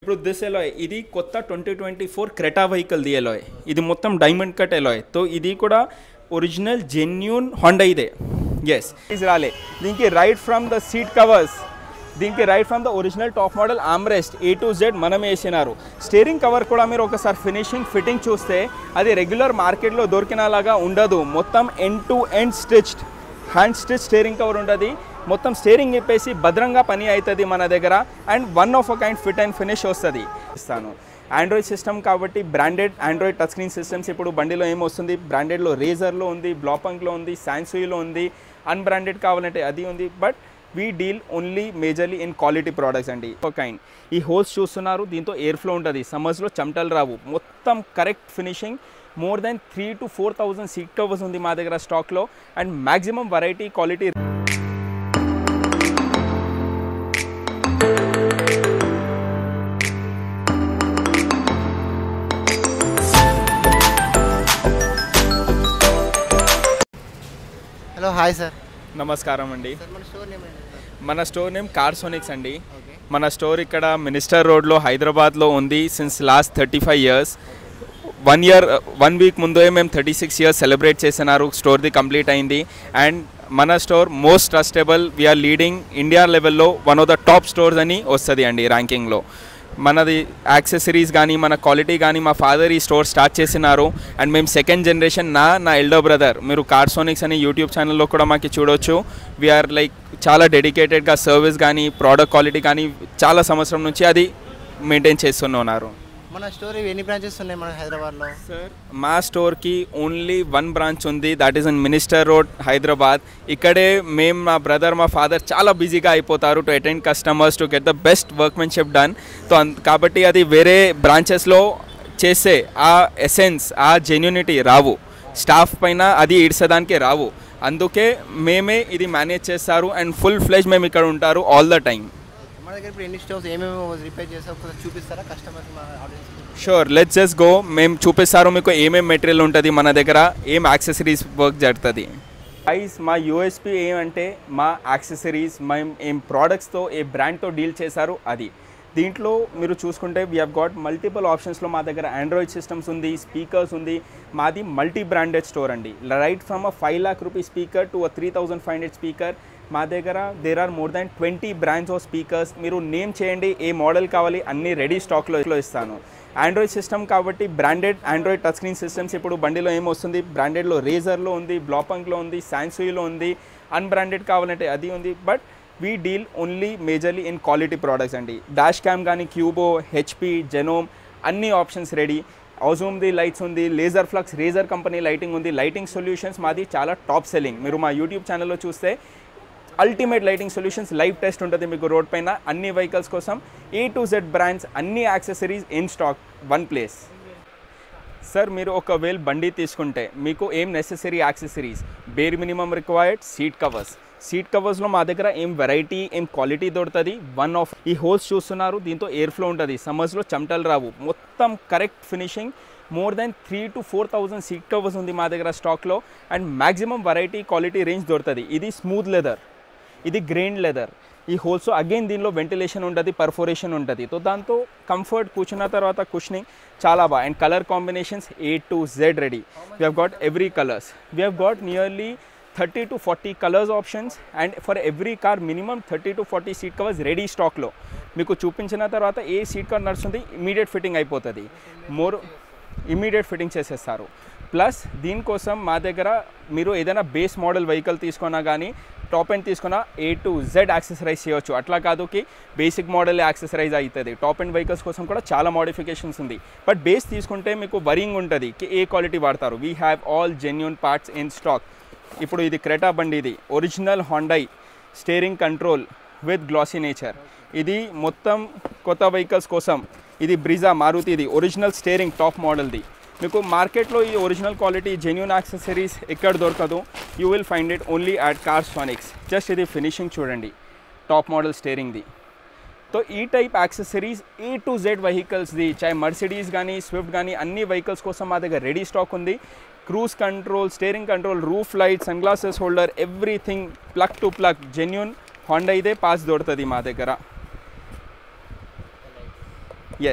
ఇప్పుడు this alloy ఇది కొత్త 2024 క్రెటా వెహికల్ ది ఎలాయ్ ఇది మొత్తం డైమండ్ కట్ ఎలాయ్ తో ఇది కూడా ఒరిజినల్ జెన్యూన్ హోండా ఇదే ఎస్ ఇది రాలే దీనికి right from the seat covers దీనికి right from the original top model armrest A to Z మనం వేసినారు స్టీరింగ్ కవర్ కూడా మీరు ఒకసారి ఫిట్టింగ్ చూస్తే అది రెగ్యులర్ మార్కెట్లో దొరికినలాగా ఉండదు మొత్తం end to end stitched hand stitch steering cover ఉంటుంది మొత్తం స్టీరింగ్ ఇప్పేసి భద్రంగా పని అవుతుంది మన దగ్గర and one of a kind fit and finish వస్తుంది ఇస్తాను ఆండ్రాయిడ్ సిస్టమ్ కాబట్టి branded android touch screen systems ఇప్పుడు బండిలో ఏమొస్తుంది బ్రాండెడ్లో రేజర్లో ఉంది బ్లాపంక్లో ఉంది శాంసూయిలో ఉంది అన్బ్రాండెడ్ కావాలంటే అది ఉంది but we deal only majorly in quality products అండి ఒక కైండ్ ఈ హోల్స్ చూస్తున్నారు దీంతో ఎయిర్ ఫ్లో ఉంటుంది సమ్మర్స్లో చెమటలు రావు మొత్తం correct finishing more than 3,000 to 4,000 seat covers ఉంది మా దగ్గర స్టాక్లో and maximum variety quality hello hi sir నమస్కారం అండి మన స్టోర్ నేమ్ కార్సోనిక్స్ అండి మన స్టోర్ ఇక్కడ మినిస్టర్ రోడ్లో హైదరాబాద్లో ఉంది సిన్స్ లాస్ట్ 35 years 1 వీక్ ముందే మేము 36 years సెలబ్రేట్ చేసినారు స్టోర్ది కంప్లీట్ అయింది అండ్ మన store most trustable we are leading India లెవెల్లో one of the top stores అని వస్తుంది అండి ర్యాంకింగ్లో మనది యాక్సెసరీస్ కానీ మన క్వాలిటీ కానీ మా ఫాదర్ ఈ స్టోర్ స్టార్ట్ చేసినారు అండ్ మేము సెకండ్ జనరేషన్ నా ఎల్డర్ బ్రదర్ మీరు కార్సోనిక్స్ అని యూట్యూబ్ ఛానల్లో కూడా మాకు చూడవచ్చు వీఆర్ లైక్ చాలా డెడికేటెడ్గా సర్వీస్ కానీ ప్రోడక్ట్ క్వాలిటీ కానీ చాలా సంవత్సరం నుంచి అది మెయింటైన్ చేస్తున్నారు మన స్టోర్ ఎన్ని బ్రాంచెస్ ఉన్నాయి మన హైదరాబాద్లో సార్ మా స్టోర్కి ఓన్లీ 1 బ్రాంచ్ ఉంది that is in minister road Hyderabad ఇక్కడే మేము మా బ్రదర్ మా ఫాదర్ చాలా బిజీగా అయిపోతారు to attend customers to get the best workmanship done కాబట్టి అది వేరే బ్రాంచెస్లో చేసే ఆ ఎసెన్స్ ఆ జెన్యూనిటీ రావు స్టాఫ్ పైన అది ఇడ్చడానికి రావు అందుకే మేమే ఇది మేనేజ్ చేస్తారు అండ్ ఫుల్ ఫ్లెజ్ మేము ఇక్కడ ఉంటారు ఆల్ ద టైమ్ మన దగ్గర ఇప్పుడు ఎన్ని స్టోర్స్ ఏమేమి రిపేర్ చేస్తారో చూపిస్తారా customers sure let's just go మేము చూపిస్తారు మీకు ఏమేమి మెటీరియల్ ఉంటుంది మన దగ్గర ఏం యాక్సెసరీస్ వర్క్ జరుగుతుంది ప్రైస్ మా యూఎస్పీ ఏమంటే మా యాక్సెసరీస్ మేము ఏం ప్రోడక్ట్స్తో ఏ బ్రాండ్తో డీల్ చేశారు అది దీంట్లో మీరు చూసుకుంటే వీ హ్యావ్ గాట్ మల్టిపుల్ ఆప్షన్స్లో మా దగ్గర ఆండ్రాయిడ్ సిస్టమ్స్ ఉంది స్పీకర్స్ ఉంది మాది మల్టీ బ్రాండెడ్ స్టోర్ అండి right from a 5 lakh rupee speaker to 3,500 speaker మా దగ్గర there are more than 20 brands of speakers మీరు నేమ్ చేయండి ఏ మోడల్ కావాలి అన్ని రెడీ స్టాక్లో ఇస్తాను ఆండ్రాయిడ్ సిస్టమ్ కాబట్టి branded android touch screen systems ఇప్పుడు బండిలో ఏమొస్తుంది బ్రాండెడ్లో రేజర్లో ఉంది బ్లాపంక్లో ఉంది శాంసూయిలో ఉంది అన్బ్రాండెడ్ కావాలంటే అది ఉంది but we deal only majorly in quality products అండి డాష్ క్యామ్ కానీ క్యూబో హెచ్పి జెనోమ్ అన్ని ఆప్షన్స్ రెడీ ఔజూమ్ది లైట్స్ ఉంది laser flux razor company lighting ఉంది లైటింగ్ సొల్యూషన్స్ మాది చాలా టాప్ సెల్లింగ్ మీరు మా యూట్యూబ్ ఛానల్లో చూస్తే ultimate lighting solutions live test ఉంటుంది మీకు రోడ్ పైన అన్ని వెహికల్స్ కోసం A to Z బ్రాండ్స్ అన్ని accessories in stock one place sir మీరు ఒకవేళ బండి తీసుకుంటే మీకు ఏం necessary accessories bare minimum required seat కవర్స్లో మా దగ్గర ఏం వెరైటీ ఏం క్వాలిటీ దొరుకుతుంది వన్ ఆఫ్ ఈ హోల్స్ చూస్తున్నారు దీంతో ఎయిర్ ఫ్లో ఉంటుంది సమ్మర్స్లో చెమటలు రావు మొత్తం correct finishing more than 3,000 to 4,000 seat covers ఉంది మా దగ్గర స్టాక్లో and maximum variety quality range దొరుకుతుంది ఇది స్మూత్ లెదర్ ఇది గ్రెయిన్ లెదర్ ఈ హోల్స్ అగైన్ దీనిలో వెంటిలేషన్ ఉంటుంది పర్ఫోరేషన్ ఉంటుంది సో దాంతో కంఫర్ట్ కూర్చున్న తర్వాత కుషనింగ్ చాలా బాగా and colour combinations A to Z ready we have got every colours we have got nearly 30 to 40 colours options and for every car minimum 30 to 40 seat covers ready స్టాక్లో మీకు చూపించిన తర్వాత ఏ seat cover నడుస్తుంది immediate fitting అయిపోతుంది immediate fitting చేసేస్తారు plus దీనికోసం మా దగ్గర మీరు ఏదైనా బేస్ మోడల్ వెహికల్ తీసుకున్నా కానీ టాప్ ఎండ్ తీసుకున్నా A to Z యాక్సెసరైజ్ చేయవచ్చు అట్లా కాదు కి బేసిక్ మోడల్ యాక్సెసరైజ్ అవుతుంది టాప్ ఎండ్ వెహికల్స్ కోసం కూడా చాలా మోడిఫికేషన్స్ ఉంది బట్ బేస్ తీసుకుంటే మీకు వరింగ్ ఉంటుంది కి ఏ క్వాలిటీ వాడతారు we have all genuine parts in stock ఇప్పుడు ఇది క్రెటా బండి ఇది original Hyundai steering control with glossy nature ఇది మొత్తం కొత్త వెహికల్స్ కోసం ఇది బ్రిజా మారుతిది ఒరిజినల్ స్టీరింగ్ టాప్ మోడల్ది మీకు మార్కెట్లో ఈ ఒరిజినల్ క్వాలిటీ జెన్యూన్ యాక్సెసరీస్ ఎక్కడ దొరకదు you will find it only at Carsonics just ఇది ఫినిషింగ్ చూడండి టాప్ మోడల్ స్టీరింగ్ది तो ఈ type accessories A to Z వెహికల్స్ది చాయ్ మర్సిడీస్ కానీ స్విఫ్ట్ కానీ అన్ని వెహికల్స్ కోసం మా దగ్గర రెడీ స్టాక్ ఉంది cruise control steering control roof light sunglasses holder everything plug to plug genuine Honda ఇదే పాస్ దొరుకుతుంది మా దగ్గర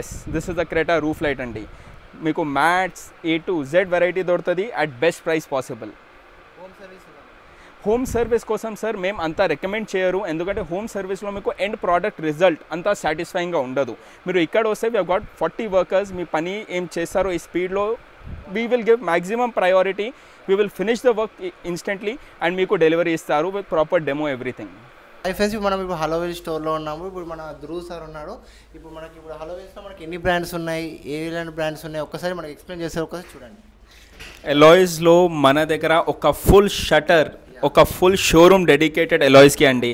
yes this is the Creta roof light అండి. మీకు mats A to Z variety దొరుకుతుంది at best price possible. Home service కోసం sir మేము అంతా రికమెండ్ చేయరు, ఎందుకంటే హోమ్ సర్వీస్లో మీకు ఎండ్ ప్రోడక్ట్ రిజల్ట్ అంతా సాటిస్ఫైయింగ్గా ఉండదు. మీరు ఇక్కడ వస్తే వీ గాట్ 40 వర్కర్స్, మీ పని ఏం చేస్తారో ఈ స్పీడ్లో we will give maximum priority, we will finish the work instantly and మీకు డెలివరీ ఇస్తారు with proper demo everything. Friends మనం ఇప్పుడు హలోవెల్ స్టోర్లో ఉన్నాము. ఇప్పుడు మన ధ్రువ్ సార్ ఉన్నాడు. ఇప్పుడు హలోవెల్స్లో మనకి ఎన్ని బ్రాండ్స్ ఉన్నాయి, ఏ బ్రాండ్స్ ఉన్నాయి ఒక్కసారి మనకి ఎక్స్ప్లెయిన్ చేస్తారు, ఒకసారి చూడండి. ఎలాయిస్లో మన దగ్గర ఒక ఫుల్ షటర్, ఒక ఫుల్ షోరూమ్ డెడికేటెడ్ ఎలాయిస్కి అండి.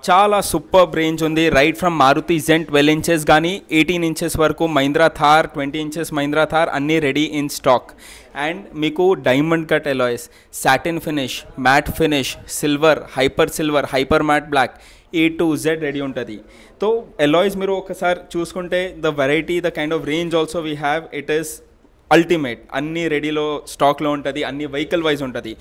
చాలా సూపర్ రేంజ్ ఉంది. Right from Maruti Zen 12 inches కానీ 18 ఇంచెస్ వరకు, మహీంద్రా థార్ 20 ఇంచెస్ మహీంద్రా థార్ అన్నీ రెడీ ఇన్ స్టాక్. అండ్ మీకు diamond cut alloys, satin finish, matte finish, silver, hyper matte black, A to Z ready ఉంటుంది. సో ఎలాయిస్ మీరు ఒకసారి చూసుకుంటే the variety, the kind of range also we have, it is ultimate. అన్ని రెడీలో స్టాక్లో ఉంటుంది, అన్ని vehicle wise ఉంటుంది.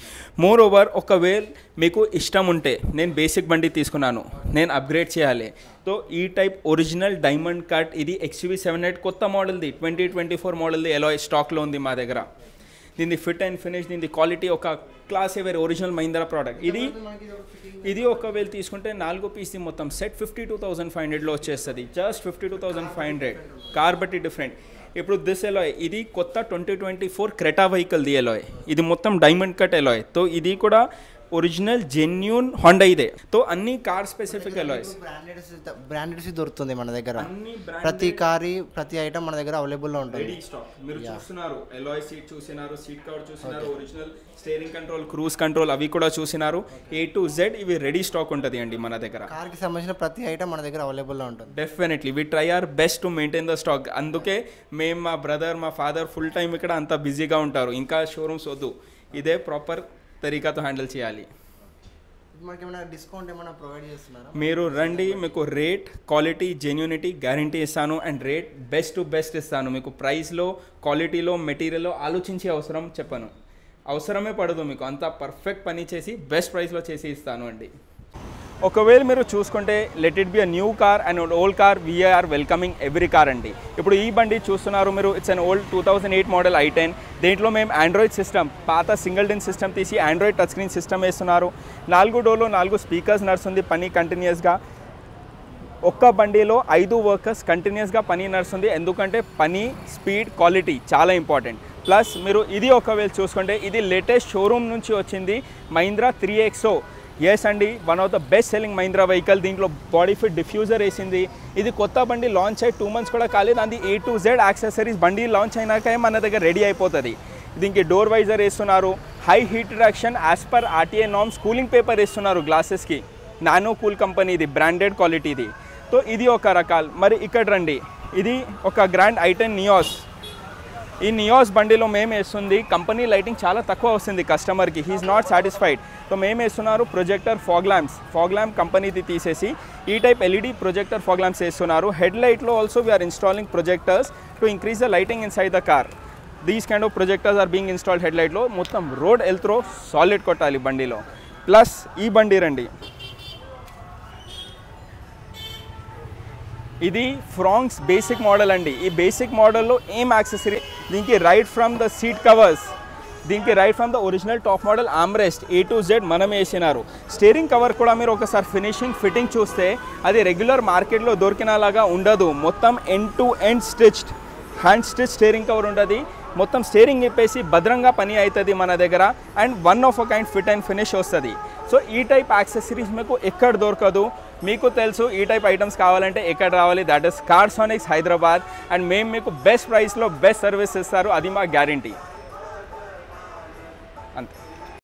More over ఒకవేళ మీకు ఇష్టం ఉంటే, నేను బేసిక్ బండి తీసుకున్నాను, నేను అప్గ్రేడ్ చేయాలి, సో ఈ టైప్ ఒరిజినల్ డైమండ్ కట్ ఇది XUV 700 కొత్త మోడల్ది 2024 మోడల్ది ఎలాయ్ స్టాక్లో ఉంది మా దగ్గర. దీని ఫిట్ అండ్ ఫినిష్, దీని క్వాలిటీ ఒక class ever original Mahindra product. ఇది ఒకవేళ తీసుకుంటే 4 పీస్ది మొత్తం సెట్ 52,500లో వచ్చేస్తుంది. జస్ట్ 52,500 కార్ బట్టి డిఫరెంట్. ఇప్పుడు దిస్ ఎలాయ్ ఇది కొత్త 2024 క్రెటా వెహికల్ది ఎలాయ్, ఇది మొత్తం డైమండ్ కట్ ఎలాయ్. సో ఇది కూడా ఒరిజినల్ జెన్యూన్ హోండా ఇదే. సో అన్ని కార్ స్పెసిఫిక్ ఎలాయ్స్, బ్రాండెడ్స్ దొరుకుతుంది మన దగ్గర. ప్రతి కార్, ప్రతి ఐటమ్ మన దగ్గర అవైలబుల్లో ఉంటుంది. రెడీ స్టాక్ మీరు చూస్తున్నారు. ఎలాయ్ సీట్ చూసినారు, సీట్ కవర్ చూసినారు, original steering control, cruise control అవి కూడా చూసినారు. A to Z ఇవి రెడీ స్టాక్ ఉంటుంది అండి మన దగ్గర. కార్కి సంబంధించిన ప్రతి ఐటమ్ మన దగ్గర అవైలబుల్లో ఉంటుంది. Definitely we try our best to maintain the stock. అందుకే మేము, మా బ్రదర్, మా ఫాదర్ ఫుల్ టైం ఇక్కడ అంతా బిజీగా ఉంటారు. ఇంకా షోరూమ్స్ వద్దు, ఇదే ప్రాపర్ తరీకాతో హ్యాండిల్ చేయాలి. మనకి ఏమైనా డిస్కౌంట్ ఏమైనా ప్రొవైడ్ చేస్తున్నారా? మీరు రండి, మీకు రేట్, క్వాలిటీ, జెన్యూనిటీ గ్యారంటీ ఇస్తాను. And rate best to best ఇస్తాను. మీకు ప్రైస్లో, క్వాలిటీలో, మెటీరియల్లో ఆలోచించే అవసరమే పడదు. మీకు అంతా పర్ఫెక్ట్ పని చేసి బెస్ట్ ప్రైస్లో చేసి ఇస్తాను అండి. ఒకవేళ మీరు చూసుకుంటే let it be a new car and old car, we are welcoming every car అండి. ఇప్పుడు ఈ బండి చూస్తున్నారు మీరు, it's an old 2008 model i10. దీంట్లో మేము ఆండ్రాయిడ్ సిస్టమ్, పాత సింగిల్ డిన్ సిస్టమ్ తీసి ఆండ్రాయిడ్ టచ్ స్క్రీన్ సిస్టమ్ వేస్తున్నారు. 4 డోర్లో 4 స్పీకర్స్ నడుస్తుంది పని కంటిన్యూస్గా. ఒక్క బండిలో 5 వర్కర్స్ కంటిన్యూస్గా పని నడుస్తుంది, ఎందుకంటే పని, స్పీడ్, క్వాలిటీ చాలా ఇంపార్టెంట్. ప్లస్ మీరు ఇది ఒకవేళ చూసుకుంటే ఇది లేటెస్ట్ షోరూమ్ నుంచి వచ్చింది మహీంద్రా 3XO. ఎస్ అండి, one of the best selling Mahindra vehicle. దీంట్లో బాడీ ఫిట్ డిఫ్యూజర్ వేసింది. ఇది కొత్త బండి లాంచ్ అయ్యి 2 months కూడా కాలేదు. అది A to Z యాక్సెసరీస్ బండి లాంచ్ అయినాక మన దగ్గర రెడీ అయిపోతుంది. దీనికి డోర్ వైజర్ వేస్తున్నారు, high heat reduction as per RTA norms, cooling paper వేస్తున్నారు గ్లాసెస్కి, నానో కూల్ కంపెనీ, ఇది బ్రాండెడ్ క్వాలిటీది. సో ఇది ఒక రకాలు. మరి ఇక్కడ రండి, ఇది ఒక గ్రాండ్ i10 నియాస్. ఈ నియాస్ బండిలో మేము వేస్తుంది కంపెనీ లైటింగ్ చాలా తక్కువ వస్తుంది కస్టమర్కి, హీఈస్ నాట్ సాటిస్ఫైడ్. సో మేము వేస్తున్నారు ప్రొజెక్టర్ ఫాగ్ ల్యాంప్ కంపెనీది తీసేసి ఈ type LED projector fog lamps వేస్తున్నారు. హెడ్ లైట్లో also we are installing projectors to increase the lighting inside the car. These kind of projectors are being installed head లైట్లో. మొత్తం road ఎల్త్రో solid కొట్టాలి బండిలో. Plus ఈ బండి రండి, ఇది ఫ్రాంక్స్ బేసిక్ మోడల్ అండి. ఈ బేసిక్ మోడల్లో ఏం యాక్సెసరీ, దీనికి right from the seat covers, దీనికి right from the original top model armrest A to Z మనం వేసినారు. స్టీరింగ్ కవర్ కూడా మీరు ఒకసారి ఫిట్టింగ్ చూస్తే అది రెగ్యులర్ మార్కెట్లో దొరికినలాగా ఉండదు. మొత్తం end to end stitched, hand stitch steering cover ఉంటుంది. మొత్తం స్టీరింగ్ చెప్పేసి భద్రంగా పని అవుతుంది మన దగ్గర. And one of a kind fit and finish వస్తుంది. సో ఈ టైప్ యాక్సెసరీస్ మీకు ఎక్కడ దొరకదు. మీకు తెలుసు ఈ టైప్ ఐటమ్స్ కావాలంటే ఎక్కడ రావాలి, దట్ ఈస్ కార్సోనిక్స్ హైదరాబాద్. అండ్ మేము మీకు బెస్ట్ ప్రైస్లో బెస్ట్ సర్వీస్ ఇస్తారు, అది మా గ్యారంటీ అంతే.